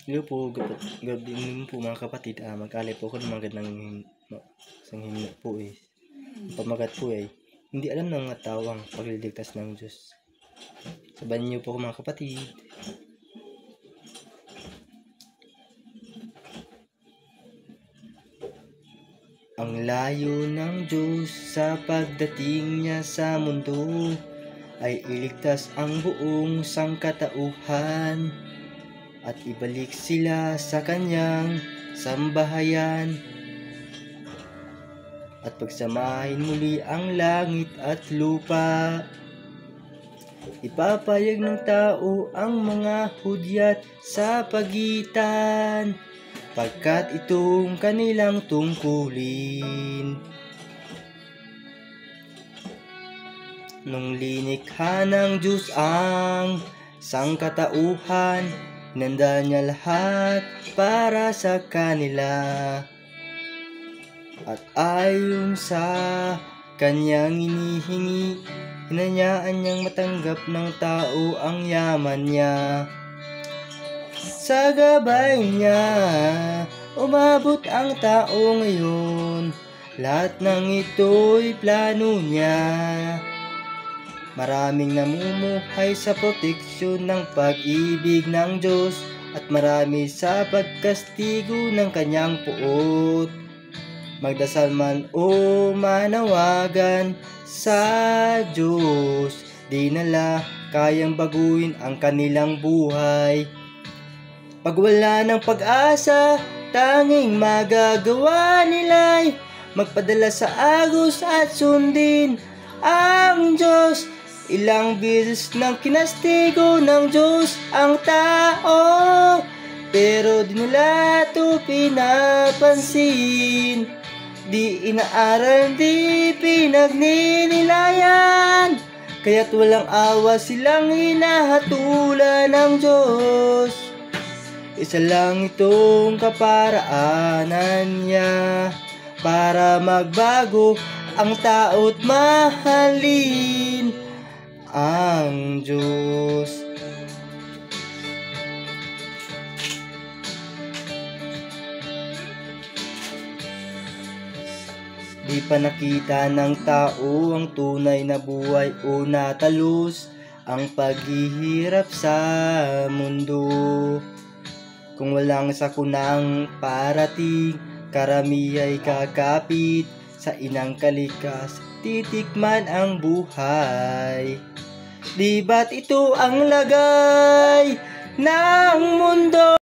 Hello po, good evening po mga kapatid. Mag-alay po ako ng magandang isang himno po eh. Pamagat po eh. Hindi alam ng mga tao ang pagliligtas ng Diyos. Sabayan niyo po ako mga kapatid. Ang layo ng Diyos sa pagdating niya sa mundo ay iligtas ang buong sangkatauhan at ibalik sila sa kanyang sambahayan at pagsamahin muli ang langit at lupa. Ipapayag ng tao ang mga hudyat sa pagitan pagkat itong kanilang tungkulin. Nung linikha ng Diyos ang sangkatauhan, hinanda niya lahat para sa kanila. At ayon sa kanyang inihingi, hinayaan niyang matanggap ng tao ang yaman niya. Sa gabay niya, umabot ang tao ngayon. Lahat ng ito'y plano niya. Maraming namumuhay sa proteksyon ng pag-ibig ng Diyos at marami sa pagkastigo ng kanyang puot. Magdasal man o manawagan sa Diyos, di nila kayang baguhin ang kanilang buhay. Pag wala ng pag-asa, tanging magagawa nila'y magpadala sa agos at sundin ang Diyos. Ilang beses nang kinastigo ng Diyos ang tao, pero di nila ito pinapansin. Di inaaral, di pinagninilayan, kaya't walang awa silang hinahatulan ng Diyos. Isa lang itong kaparaanan niya para magbago ang tao't mahalin ang Diyos. Di pa nakita ng tao ang tunay na buhay o natalus ang paghihirap sa mundo. Kung walang sakunang parating, karamiha'y kakapit sa inang kalikas, titikman ang buhay. Di ba't ito ang lagay ng mundo?